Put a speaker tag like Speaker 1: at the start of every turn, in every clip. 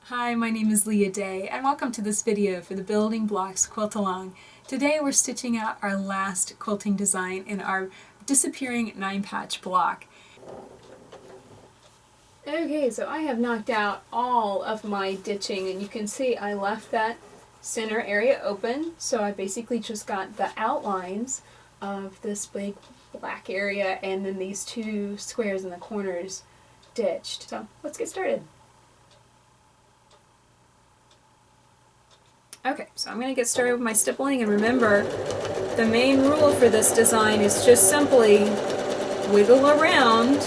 Speaker 1: Hi, my name is Leah Day, and welcome to this video for the Building Blocks Quilt-Along. Today we're stitching out our last quilting design in our disappearing 9-patch block. Okay, so I have knocked out all of my ditching, and you can see I left that center area open, so I basically just got the outlines of this big black area and then these two squares in the corners ditched. So let's get started. Okay, so I'm going to get started with my stippling, and remember, the main rule for this design is just simply wiggle around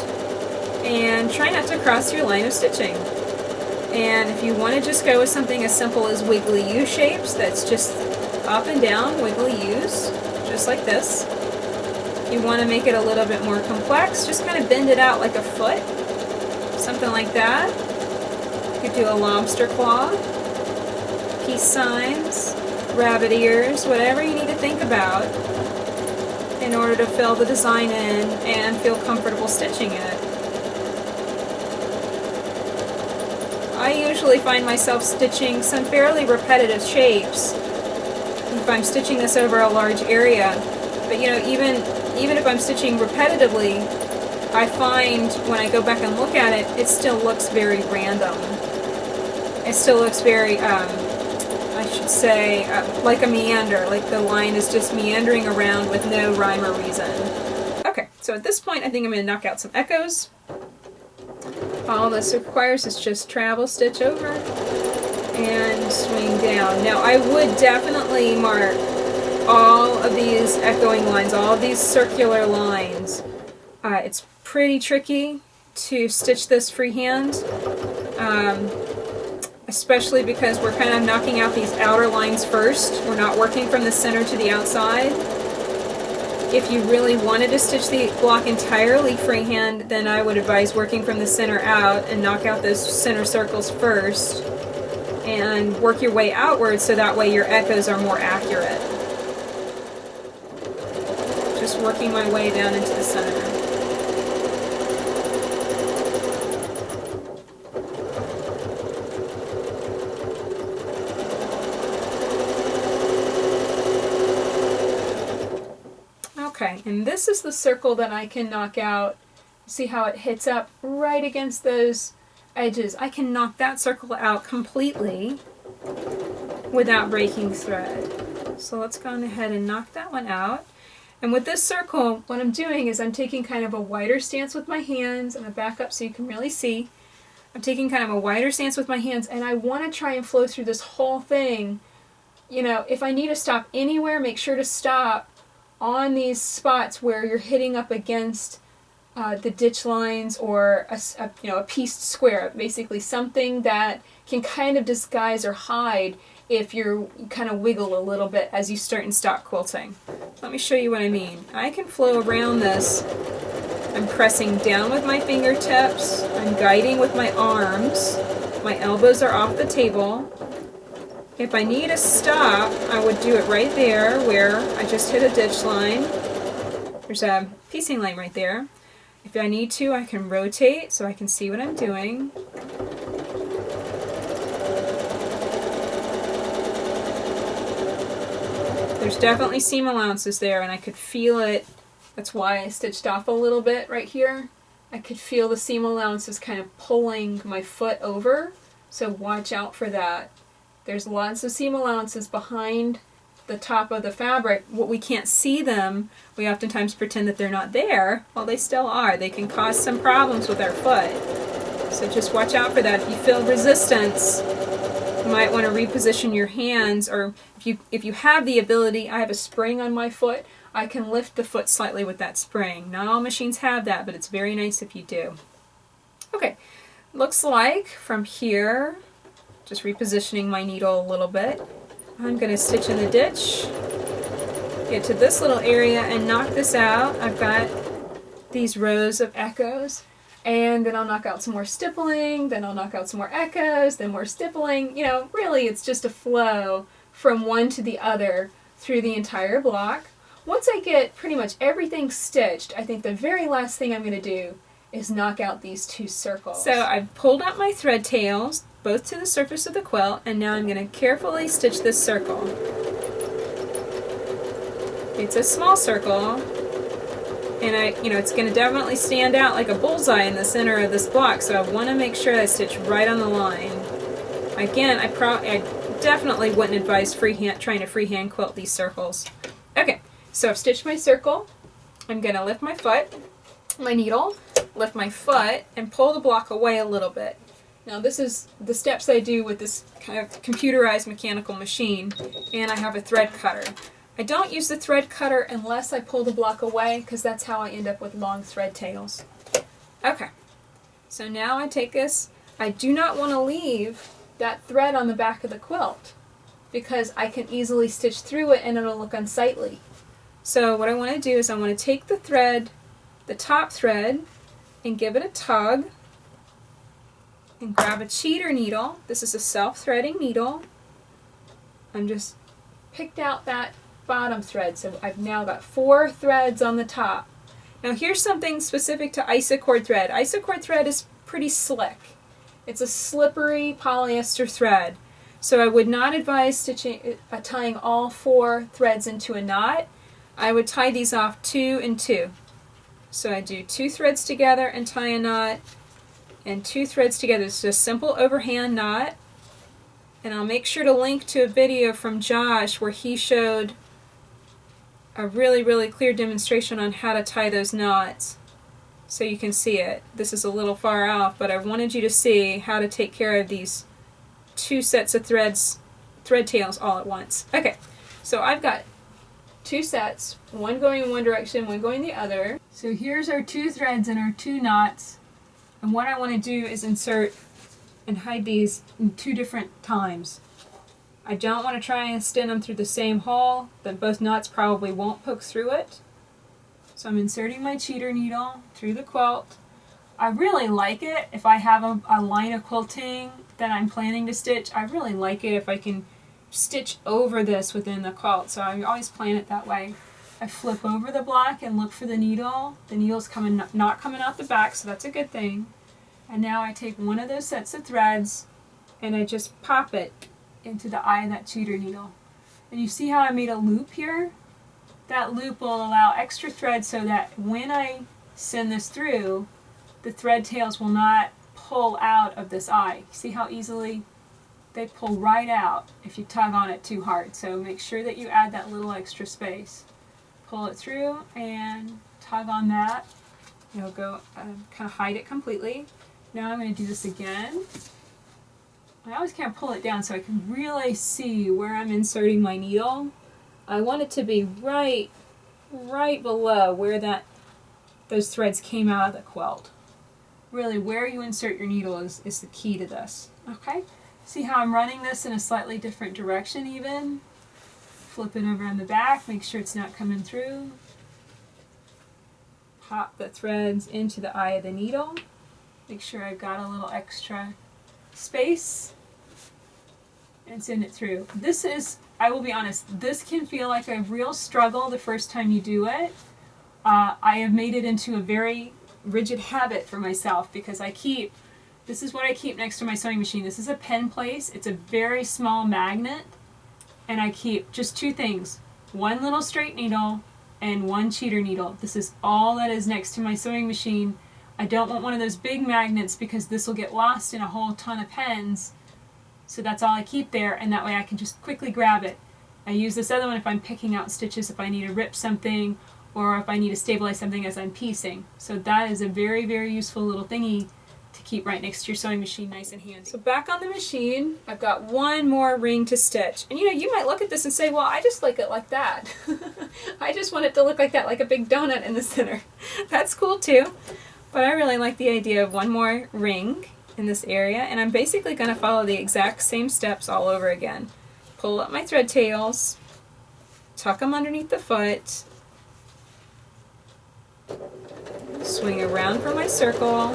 Speaker 1: and try not to cross your line of stitching. And if you want to just go with something as simple as wiggly U shapes, that's just up and down wiggly U's, just like this. If you want to make it a little bit more complex, just kind of bend it out like a foot, something like that. You could do a lobster claw, peace signs, rabbit ears, whatever you need to think about in order to fill the design in and feel comfortable stitching it. I usually find myself stitching some fairly repetitive shapes if I'm stitching this over a large area, but you know, even if I'm stitching repetitively, I find when I go back and look at it, it still looks very random. It still looks very I should say, like a meander, like the line is just meandering around with no rhyme or reason. Okay, so at this point I think I'm going to knock out some echoes. All this requires is just travel stitch over and swing down. Now I would definitely mark all of these echoing lines, all of these circular lines. It's pretty tricky to stitch this freehand. Especially because we're kind of knocking out these outer lines first. We're not working from the center to the outside. If you really wanted to stitch the block entirely freehand, then I would advise working from the center out and knock out those center circles first and work your way outwards so that way your echoes are more accurate. Just working my way down into the center. Okay, and this is the circle that I can knock out. See how it hits up right against those edges? I can knock that circle out completely without breaking thread. So let's go ahead and knock that one out. And with this circle, what I'm doing is I'm taking kind of a wider stance with my hands. I'm going to back up so you can really see. I'm taking kind of a wider stance with my hands, and I want to try and flow through this whole thing. You know, if I need to stop anywhere, make sure to stop on these spots where you're hitting up against the ditch lines or a pieced square, basically something that can kind of disguise or hide if you kind of wiggle a little bit as you start and stop quilting. Let me show you what I mean. I can flow around this. I'm pressing down with my fingertips, I'm guiding with my arms, my elbows are off the table. If I need a stop, I would do it right there where I just hit a ditch line. There's a piecing line right there. If I need to, I can rotate so I can see what I'm doing. There's definitely seam allowances there, and I could feel it. That's why I stitched off a little bit right here. I could feel the seam allowances kind of pulling my foot over, so watch out for that. There's lots of seam allowances behind the top of the fabric. What we can't see them, we oftentimes pretend that they're not there. Well, they still are. They can cause some problems with our foot. So just watch out for that. If you feel resistance, you might want to reposition your hands, or if you have the ability, I have a spring on my foot, I can lift the foot slightly with that spring. Not all machines have that, but it's very nice if you do. Okay, looks like from here, just repositioning my needle a little bit, I'm going to stitch in the ditch, get to this little area and knock this out. I've got these rows of echoes, and then I'll knock out some more stippling, then I'll knock out some more echoes, then more stippling. You know, really it's just a flow from one to the other through the entire block. Once I get pretty much everything stitched, I think the very last thing I'm going to do is knock out these two circles. So I've pulled out my thread tails. both to the surface of the quilt, and now I'm going to carefully stitch this circle. It's a small circle, and it's going to definitely stand out like a bullseye in the center of this block, so I want to make sure I stitch right on the line. Again, I definitely wouldn't advise trying to freehand quilt these circles. Okay, so I've stitched my circle. I'm going to lift my needle, lift my foot, and pull the block away a little bit. Now this is the steps I do with this kind of computerized mechanical machine, and I have a thread cutter. I don't use the thread cutter unless I pull the block away, because that's how I end up with long thread tails. Okay, so now I take this. I do not want to leave that thread on the back of the quilt, because I can easily stitch through it and it'll look unsightly. So what I want to do is I want to take the thread, the top thread, and give it a tug, and grab a cheater needle. This is a self-threading needle. I'm just picked out that bottom thread, so I've now got 4 threads on the top. Now here's something specific to isocord thread. Isocord thread is pretty slick. It's a slippery polyester thread, so I would not advise tying all 4 threads into a knot. I would tie these off 2 and 2. So I do 2 threads together and tie a knot, and 2 threads together. It's just a simple overhand knot. And I'll make sure to link to a video from Josh where he showed a really, really clear demonstration on how to tie those knots, so you can see it. This is a little far off, but I wanted you to see how to take care of these 2 sets of thread tails all at once. Okay, so I've got 2 sets, one going in one direction, one going the other. So here's our 2 threads and our 2 knots, and what I want to do is insert and hide these in 2 different times. I don't want to try and stitch them through the same hole, then both knots probably won't poke through it. So I'm inserting my cheater needle through the quilt. I really like it if I have a line of quilting that I'm planning to stitch. I really like it if I can stitch over this within the quilt, so I always plan it that way. I flip over the block and look for the needle. The needle's not coming out the back, so that's a good thing. And now I take one of those sets of threads and I just pop it into the eye of that cheater needle. And you see how I made a loop here? That loop will allow extra thread so that when I send this through, the thread tails will not pull out of this eye. See how easily they pull right out if you tug on it too hard. So make sure that you add that little extra space. Pull it through and tug on that. You'll go kind of hide it completely. Now I'm going to do this again. I always can't pull it down so I can really see where I'm inserting my needle. I want it to be right below where those threads came out of the quilt. Really, where you insert your needle is the key to this. Okay? See how I'm running this in a slightly different direction even? Flip it over on the back, make sure it's not coming through. Pop the threads into the eye of the needle. Make sure I've got a little extra space. And send it through. This is, I will be honest, this can feel like a real struggle the first time you do it. I have made it into a very rigid habit for myself because this is what I keep next to my sewing machine. This is a pen place. It's a very small magnet, and I keep just 2 things. 1 little straight needle and 1 cheater needle. This is all that is next to my sewing machine. I don't want one of those big magnets because this will get lost in a whole ton of pens. So that's all I keep there, and that way I can just quickly grab it. I use this other one if I'm picking out stitches, if I need to rip something, or if I need to stabilize something as I'm piecing. So that is a very, very useful little thingy to keep right next to your sewing machine, nice and handy. So back on the machine, I've got 1 more ring to stitch. And you might look at this and say, well, I just like it like that. I just want it to look like that, like a big donut in the center. That's cool too. But I really like the idea of 1 more ring in this area, and I'm basically going to follow the exact same steps all over again. Pull up my thread tails, tuck them underneath the foot, swing around for my circle,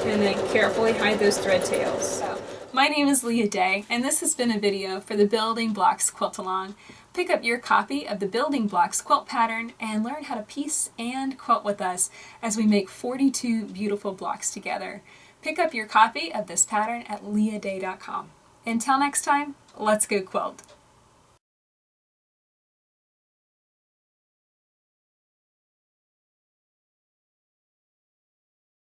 Speaker 1: and then carefully hide those thread tails. My name is Leah Day, and this has been a video for the Building Blocks Quilt Along. Pick up your copy of the Building Blocks quilt pattern and learn how to piece and quilt with us as we make 42 beautiful blocks together. Pick up your copy of this pattern at leahday.com. Until next time, let's go quilt!